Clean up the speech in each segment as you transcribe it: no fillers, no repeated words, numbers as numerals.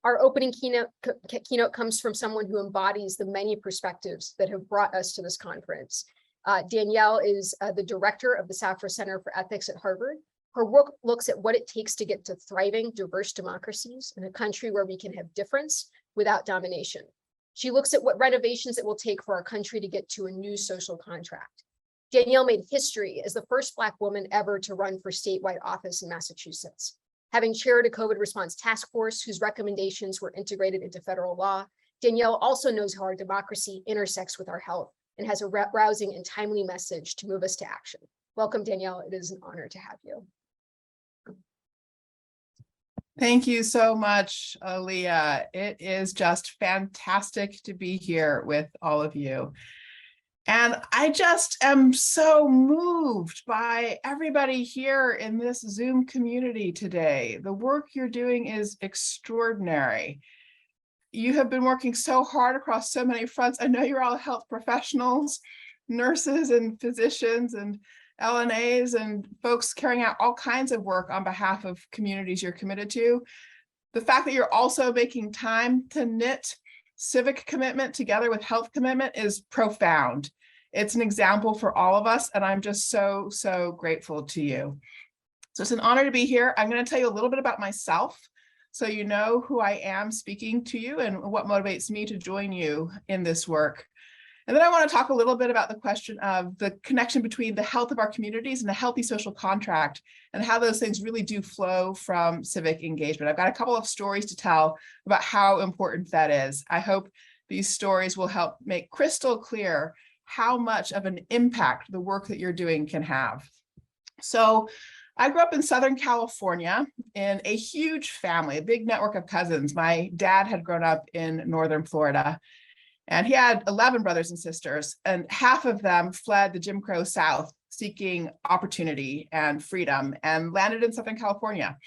Our opening keynote comes from someone who embodies the many perspectives that have brought us to this conference. Danielle is the director of the Safra Center for Ethics at Harvard. Her work looks at what it takes to get to thriving, diverse democracies in a country where we can have difference without domination. She looks at what renovations it will take for our country to get to a new social contract. Danielle made history as the first Black woman ever to run for statewide office in Massachusetts. Having chaired a COVID response task force whose recommendations were integrated into federal law, Danielle also knows how our democracy intersects with our health and has a rousing and timely message to move us to action. Welcome, Danielle. It is an honor to have you. Thank you so much, Aaliyah. It is just fantastic to be here with all of you. And I just am so moved by everybody here in this Zoom community today. The work you're doing is extraordinary. You have been working so hard across so many fronts. I know you're all health professionals, nurses and physicians and LNAs and folks carrying out all kinds of work on behalf of communities you're committed to. The fact that you're also making time to knit civic commitment together with health commitment is profound. It's an example for all of us, and I'm just so, so grateful to you. So it's an honor to be here. I'm going to tell you a little bit about myself so you know who I am speaking to you and what motivates me to join you in this work. And then I want to talk a little bit about the question of the connection between the health of our communities and a healthy social contract and how those things really do flow from civic engagement. I've got a couple of stories to tell about how important that is. I hope these stories will help make crystal clear how much of an impact the work that you're doing can have. So I grew up in Southern California in a huge family, a big network of cousins. My dad had grown up in Northern Florida, and he had 11 brothers and sisters, and half of them fled the Jim Crow South seeking opportunity and freedom and landed in Southern California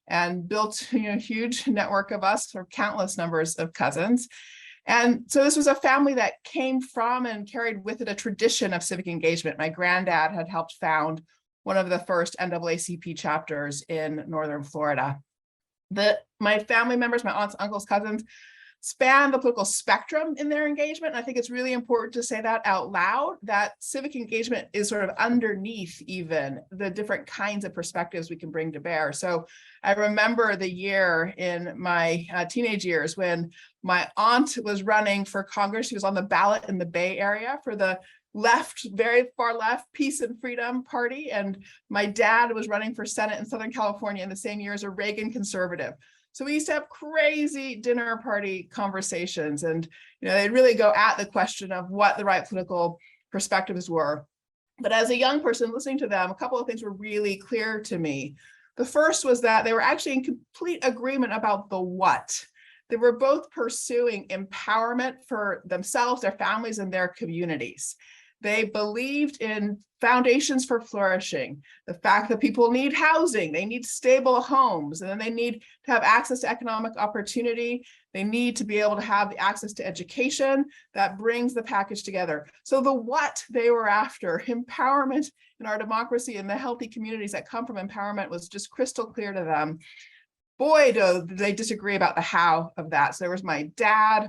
and built a huge network of us, or countless numbers of cousins. And so this was a family that came from and carried with it a tradition of civic engagement. My granddad had helped found one of the first NAACP chapters in Northern Florida. My family members, my aunts, uncles, cousins, span the political spectrum in their engagement. And I think it's really important to say that out loud, that civic engagement is sort of underneath even the different kinds of perspectives we can bring to bear. So I remember the year in my teenage years when my aunt was running for Congress. She was on the ballot in the Bay Area for the left, very far left, Peace and Freedom Party. And my dad was running for Senate in Southern California in the same year as a Reagan conservative. So we used to have crazy dinner party conversations, and they'd really go at the question of what the right political perspectives were. But as a young person listening to them, a couple of things were really clear to me. The first was that they were actually in complete agreement about the what. They were both pursuing empowerment for themselves, their families, and their communities. They believed in foundations for flourishing, the fact that people need housing, they need stable homes, and then they need to have access to economic opportunity. They need to be able to have the access to education that brings the package together. So the what they were after, empowerment in our democracy and the healthy communities that come from empowerment, was just crystal clear to them. Boy, do they disagree about the how of that. So there was my dad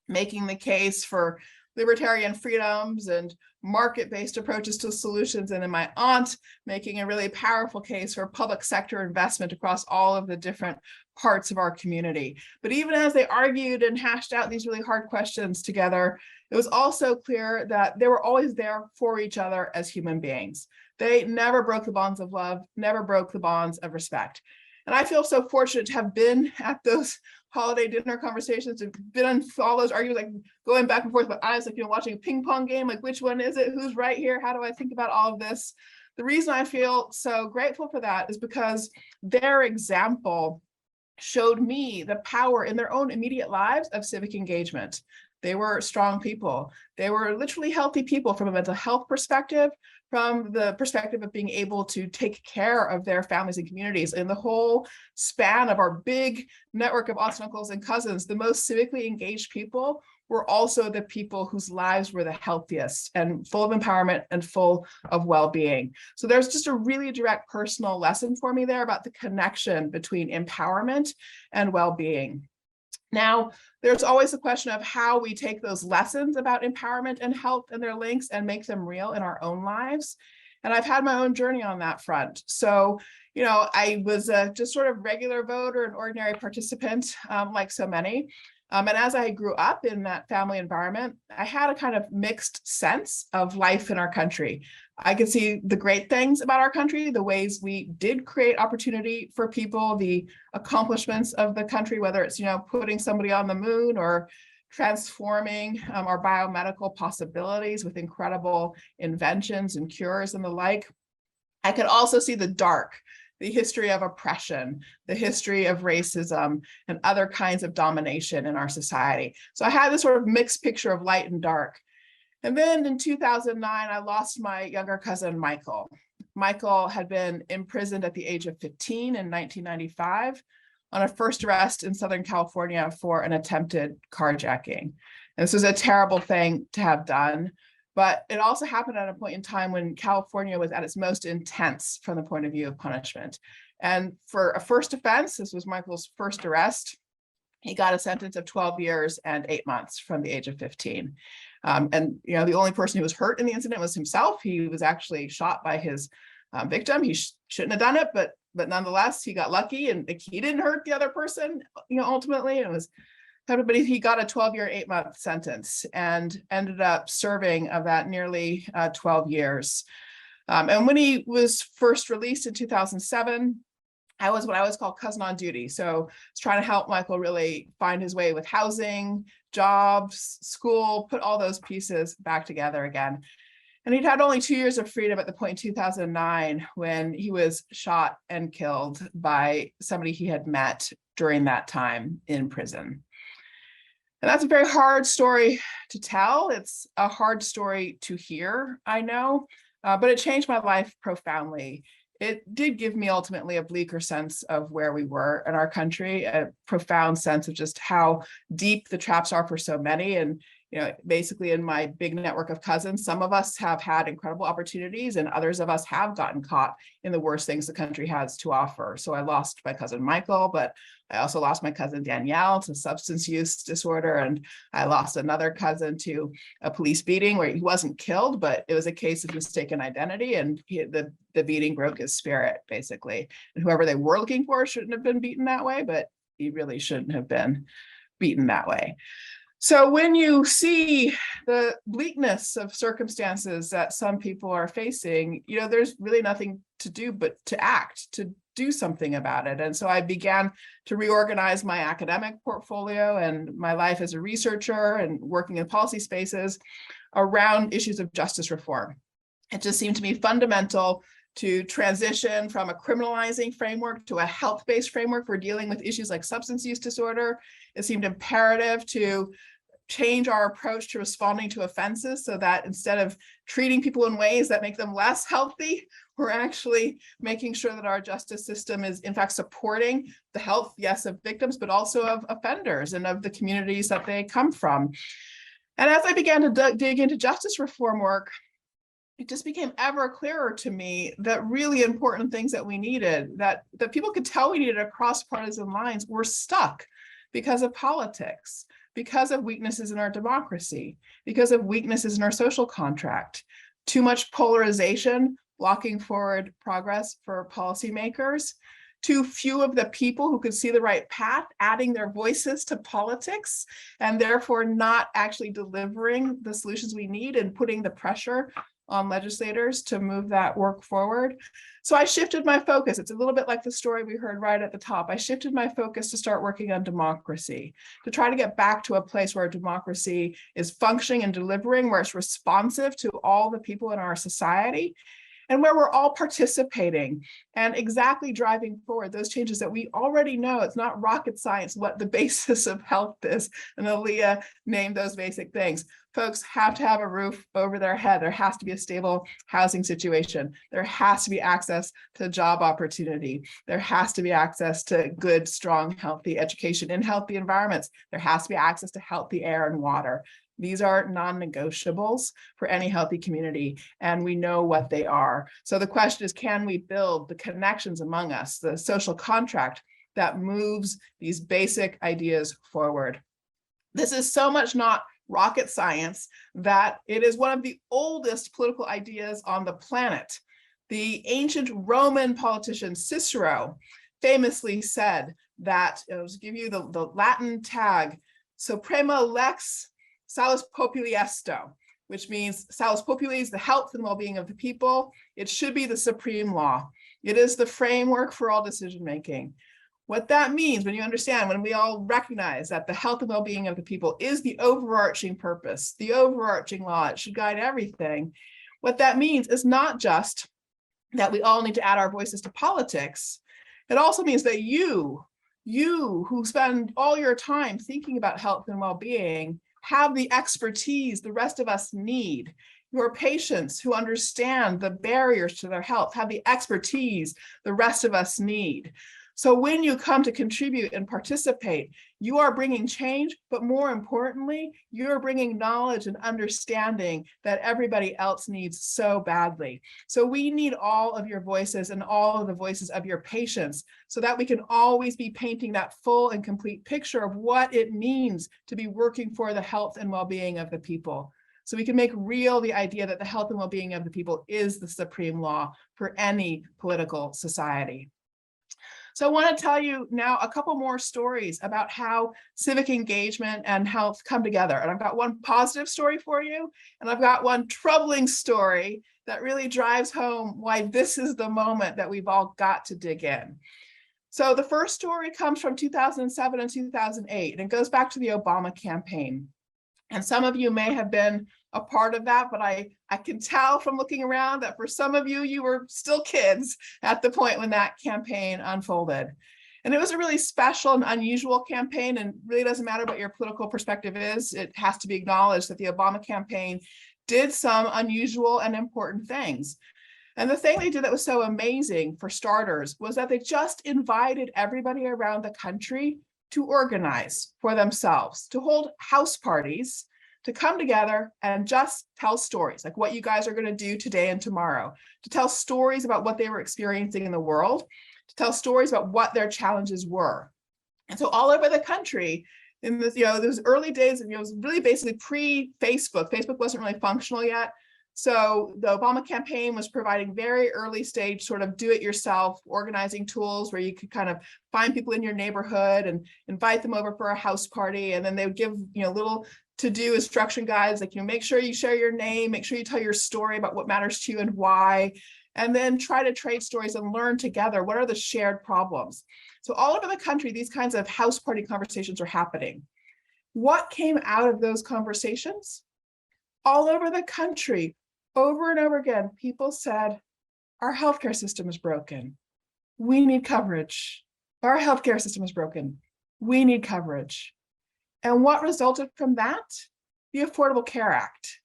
making the case for libertarian freedoms and market-based approaches to solutions, and then my aunt making a really powerful case for public sector investment across all of the different parts of our community. But even as they argued and hashed out these really hard questions together, it was also clear that they were always there for each other as human beings. They never broke the bonds of love, never broke the bonds of respect. And I feel so fortunate to have been at those holiday dinner conversations, and been on all those arguments, like going back and forth with eyes, like watching a ping pong game, like which one is it? Who's right here? How do I think about all of this? The reason I feel so grateful for that is because their example showed me the power in their own immediate lives of civic engagement. They were strong people. They were literally healthy people from a mental health perspective, from the perspective of being able to take care of their families and communities. In the whole span of our big network of aunts, uncles, and cousins, the most civically engaged people were also the people whose lives were the healthiest and full of empowerment and full of well-being. So there's just a really direct personal lesson for me there about the connection between empowerment and well-being. Now, there's always the question of how we take those lessons about empowerment and health and their links and make them real in our own lives. And I've had my own journey on that front. So, I was just sort of regular voter, an ordinary participant, like so many. And as I grew up in that family environment, I had a kind of mixed sense of life in our country. I could see the great things about our country, the ways we did create opportunity for people, the accomplishments of the country, whether it's, putting somebody on the moon or transforming our biomedical possibilities with incredible inventions and cures and the like. I could also see the dark, the history of oppression, the history of racism, and other kinds of domination in our society. So I had this sort of mixed picture of light and dark. And then in 2009, I lost my younger cousin, Michael. Michael had been imprisoned at the age of 15 in 1995 on a first arrest in Southern California for an attempted carjacking. And this was a terrible thing to have done, but it also happened at a point in time when California was at its most intense from the point of view of punishment. And for a first offense, this was Michael's first arrest, he got a sentence of 12 years and 8 months from the age of 15. And the only person who was hurt in the incident was himself. He was actually shot by his victim. He shouldn't have done it, but nonetheless, he got lucky, and he didn't hurt the other person. Ultimately, it was. But he got a 12-year, 8-month sentence and ended up serving of that nearly 12 years. And when he was first released in 2007, I was what I always call cousin on duty. So I was trying to help Michael really find his way with housing, jobs, school, put all those pieces back together again. And he'd had only 2 years of freedom at the point in 2009 when he was shot and killed by somebody he had met during that time in prison. And that's a very hard story to tell. It's a hard story to hear, I know, but it changed my life profoundly. It did give me ultimately a bleaker sense of where we were in our country, a profound sense of just how deep the traps are for so many. And basically in my big network of cousins, some of us have had incredible opportunities and others of us have gotten caught in the worst things the country has to offer. So I lost my cousin Michael, but I also lost my cousin Danielle to substance use disorder. And I lost another cousin to a police beating where he wasn't killed, but it was a case of mistaken identity. And the beating broke his spirit, basically. And whoever they were looking for shouldn't have been beaten that way, but he really shouldn't have been beaten that way. So when you see the bleakness of circumstances that some people are facing, there's really nothing to do but to act, to do something about it. And so I began to reorganize my academic portfolio and my life as a researcher and working in policy spaces around issues of justice reform. It just seemed to me fundamental to transition from a criminalizing framework to a health-based framework for dealing with issues like substance use disorder. It seemed imperative to change our approach to responding to offenses so that instead of treating people in ways that make them less healthy, we're actually making sure that our justice system is in fact supporting the health, yes, of victims, but also of offenders and of the communities that they come from. And as I began to dig into justice reform work, it just became ever clearer to me that really important things that we needed, that people could tell we needed across partisan lines, were stuck because of politics, because of weaknesses in our democracy, because of weaknesses in our social contract, too much polarization, blocking forward progress for policymakers, too few of the people who could see the right path, adding their voices to politics, and therefore not actually delivering the solutions we need and putting the pressure on legislators to move that work forward. So I shifted my focus. It's a little bit like the story we heard right at the top. I shifted my focus to start working on democracy, to try to get back to a place where democracy is functioning and delivering, where it's responsive to all the people in our society, and where we're all participating and exactly driving forward those changes that we already know. It's not rocket science what the basis of health is. And Aaliyah named those basic things. Folks have to have a roof over their head. There has to be a stable housing situation. There has to be access to job opportunity. There has to be access to good, strong, healthy education in healthy environments. There has to be access to healthy air and water. These are non-negotiables for any healthy community, and we know what they are. So the question is, can we build the connections among us, the social contract that moves these basic ideas forward. This is so much not rocket science that it is one of the oldest political ideas on the planet. The ancient Roman politician Cicero famously said that, I'll just give you the Latin tag, suprema lex salus populi esto, which means salus populi is the health and well-being of the people. It should be the supreme law. It is the framework for all decision-making. What that means, when you understand, when we all recognize that the health and well-being of the people is the overarching purpose, the overarching law, it should guide everything. What that means is not just that we all need to add our voices to politics. It also means that you who spend all your time thinking about health and well-being have the expertise the rest of us need. Your patients who understand the barriers to their health have the expertise the rest of us need. So when you come to contribute and participate, you are bringing change, but more importantly, you're bringing knowledge and understanding that everybody else needs so badly. So we need all of your voices and all of the voices of your patients so that we can always be painting that full and complete picture of what it means to be working for the health and well-being of the people. So we can make real the idea that the health and well-being of the people is the supreme law for any political society. So I want to tell you now a couple more stories about how civic engagement and health come together. And I've got one positive story for you, and I've got one troubling story that really drives home why this is the moment that we've all got to dig in. So the first story comes from 2007 and 2008, and it goes back to the Obama campaign. And some of you may have been a part of that, but I can tell from looking around that for some of you, you were still kids at the point when that campaign unfolded. And it was a really special and unusual campaign, and really doesn't matter what your political perspective is. It has to be acknowledged that the Obama campaign did some unusual and important things. And the thing they did that was so amazing, for starters, was that they just invited everybody around the country to organize for themselves, to hold house parties, to come together and just tell stories, like what you guys are going to do today and tomorrow, to tell stories about what they were experiencing in the world, to tell stories about what their challenges were. And so all over the country, in this, those early days, it was really basically pre-Facebook. Facebook wasn't really functional yet. So the Obama campaign was providing very early stage sort of do-it-yourself organizing tools where you could kind of find people in your neighborhood and invite them over for a house party. And then they would give, little to-do instruction guides, like, make sure you share your name, make sure you tell your story about what matters to you and why, and then try to trade stories and learn together what are the shared problems. So all over the country, these kinds of house party conversations are happening. What came out of those conversations? All over the country, over and over again, people said, our healthcare system is broken. We need coverage. Our healthcare system is broken. We need coverage. And what resulted from that? The Affordable Care Act.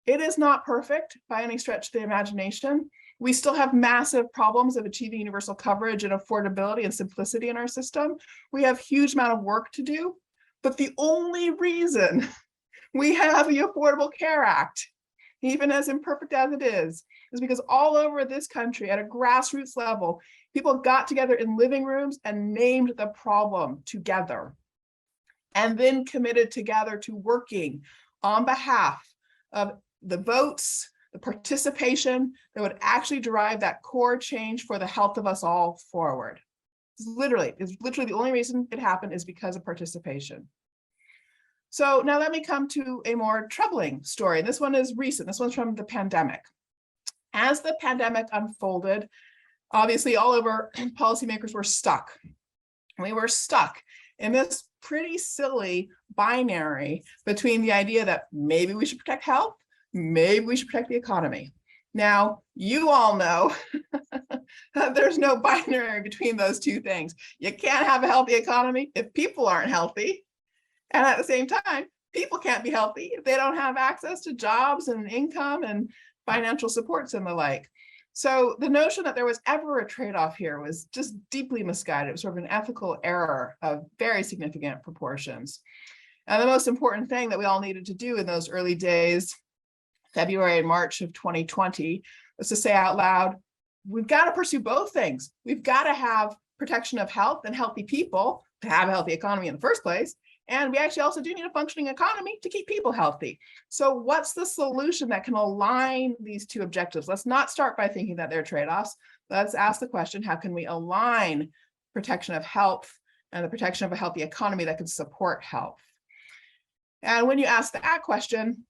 It is not perfect by any stretch of the imagination. We still have massive problems of achieving universal coverage and affordability and simplicity in our system. We have a huge amount of work to do. But the only reason we have the Affordable Care Act, even as imperfect as it is because all over this country at a grassroots level, people got together in living rooms and named the problem together, and then committed together to working on behalf of the votes, the participation that would actually drive that core change for the health of us all forward. It's literally the only reason it happened is because of participation. So now let me come to a more troubling story. This one is recent. This one's from the pandemic. As the pandemic unfolded, obviously all over, policymakers were stuck. We were stuck in this pretty silly binary between the idea that maybe we should protect health, maybe we should protect the economy. Now, you all know that there's no binary between those two things. You can't have a healthy economy if people aren't healthy. And at the same time, people can't be healthy if they don't have access to jobs and income and financial supports and the like. So the notion that there was ever a trade-off here was just deeply misguided. It was sort of an ethical error of very significant proportions. And the most important thing that we all needed to do in those early days, February and March of 2020, was to say out loud, we've got to pursue both things. We've got to have protection of health and healthy people to have a healthy economy in the first place. And we actually also do need a functioning economy to keep people healthy. So what's the solution that can align these two objectives? Let's not start by thinking that they're trade-offs. Let's ask the question, how can we align protection of health and the protection of a healthy economy that can support health? And when you ask that question,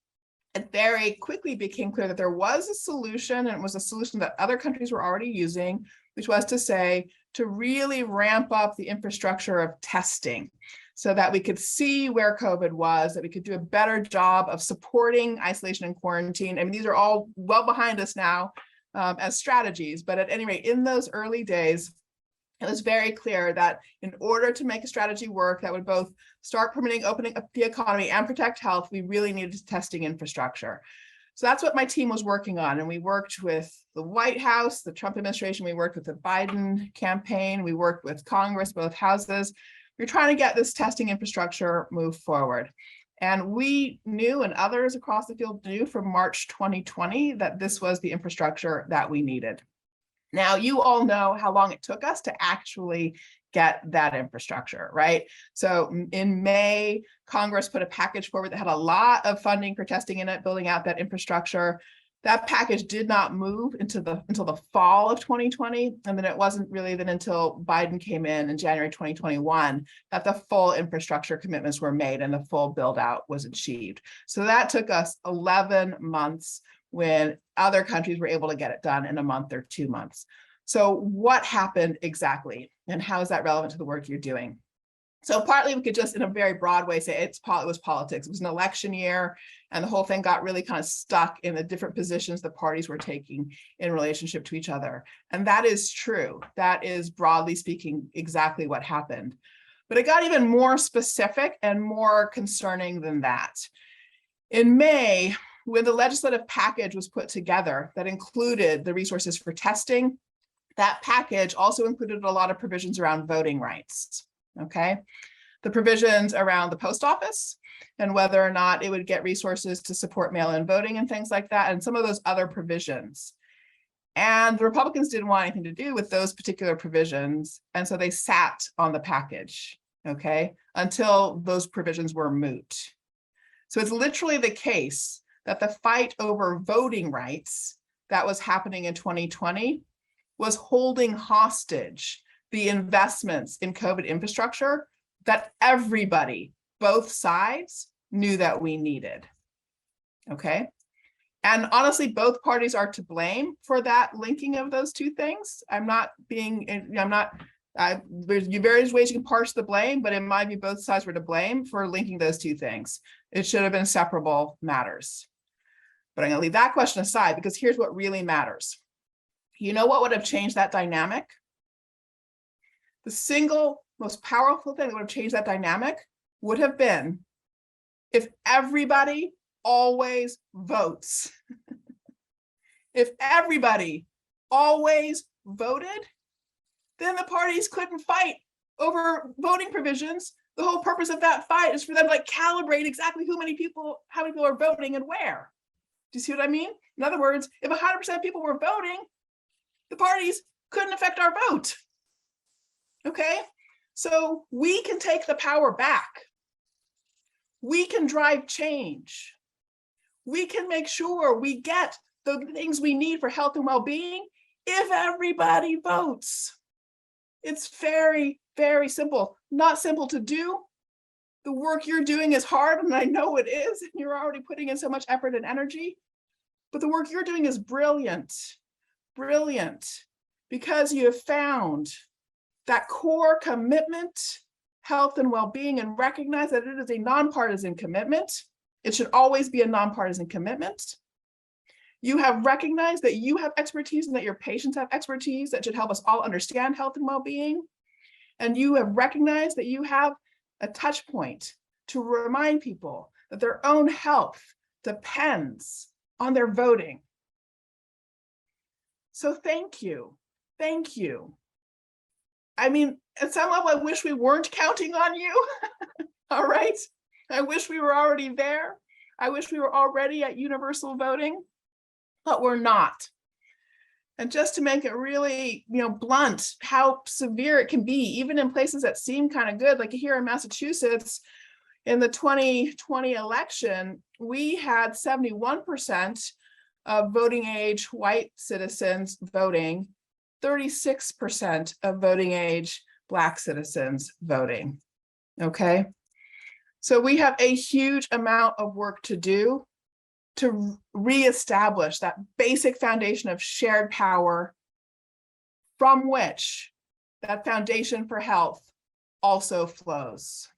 it very quickly became clear that there was a solution, and it was a solution that other countries were already using, which was to say, to really ramp up the infrastructure of testing so that we could see where COVID was, that we could do a better job of supporting isolation and quarantine. I mean, these are all well behind us now as strategies, but at any rate, in those early days, it was very clear that in order to make a strategy work that would both start permitting opening up the economy and protect health, we really needed testing infrastructure. So that's what my team was working on. And we worked with the White House, the Trump administration, we worked with the Biden campaign, we worked with Congress, both houses. We were trying to get this testing infrastructure moved forward. And we knew, and others across the field knew from March 2020, that this was the infrastructure that we needed. Now, you all know how long it took us to actually get that infrastructure, right? So in May, Congress put a package forward that had a lot of funding for testing in it, building out that infrastructure. That package did not move until the fall of 2020. And then it wasn't really then until Biden came in January 2021 that the full infrastructure commitments were made and the full build out was achieved. So that took us 11 months when other countries were able to get it done in a month or 2 months. So what happened exactly? And how is that relevant to the work you're doing? So partly we could just in a very broad way say it was politics. It was an election year and the whole thing got really kind of stuck in the different positions the parties were taking in relationship to each other. And that is true. That is broadly speaking exactly what happened. But it got even more specific and more concerning than that. In May, when the legislative package was put together that included the resources for testing, that package also included a lot of provisions around voting rights, okay? The provisions around the post office and whether or not it would get resources to support mail-in voting and things like that, and some of those other provisions. And the Republicans didn't want anything to do with those particular provisions, and so they sat on the package, okay, until those provisions were moot. So it's literally the case that the fight over voting rights that was happening in 2020 was holding hostage the investments in COVID infrastructure that everybody, both sides, knew that we needed, okay? And honestly, both parties are to blame for that linking of those two things. There's various ways you can parse the blame, but in my view, both sides were to blame for linking those two things. It should have been separable matters. But I'm going to leave that question aside because here's what really matters. You know what would have changed that dynamic? The single most powerful thing that would have changed that dynamic would have been if everybody always votes. If everybody always voted, then the parties couldn't fight over voting provisions. The whole purpose of that fight is for them to like calibrate exactly how many people are voting and where. Do you see what I mean? In other words, if 100% of people were voting, the parties couldn't affect our vote. Okay, so we can take the power back. We can drive change. We can make sure we get the things we need for health and well-being if everybody votes. It's very, very simple. Not simple to do. The work you're doing is hard, and I know it is, and you're already putting in so much effort and energy. But the work you're doing is brilliant, brilliant, because you have found that core commitment, health and well-being, and recognize that it is a nonpartisan commitment. It should always be a nonpartisan commitment. You have recognized that you have expertise and that your patients have expertise that should help us all understand health and well-being. And you have recognized that you have a touch point to remind people that their own health depends on their voting. So thank you. Thank you. I mean, at some level, I wish we weren't counting on you. All right. I wish we were already there. I wish we were already at universal voting, but we're not. And just to make it really, blunt, how severe it can be, even in places that seem kind of good, like here in Massachusetts, in the 2020 election, we had 71% of voting age white citizens voting, 36% of voting age Black citizens voting. Okay. So we have a huge amount of work to do to reestablish that basic foundation of shared power from which that foundation for health also flows.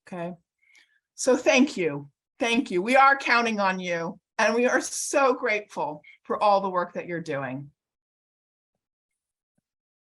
Okay. So thank you. Thank you. We are counting on you, and we are so grateful for all the work that you're doing.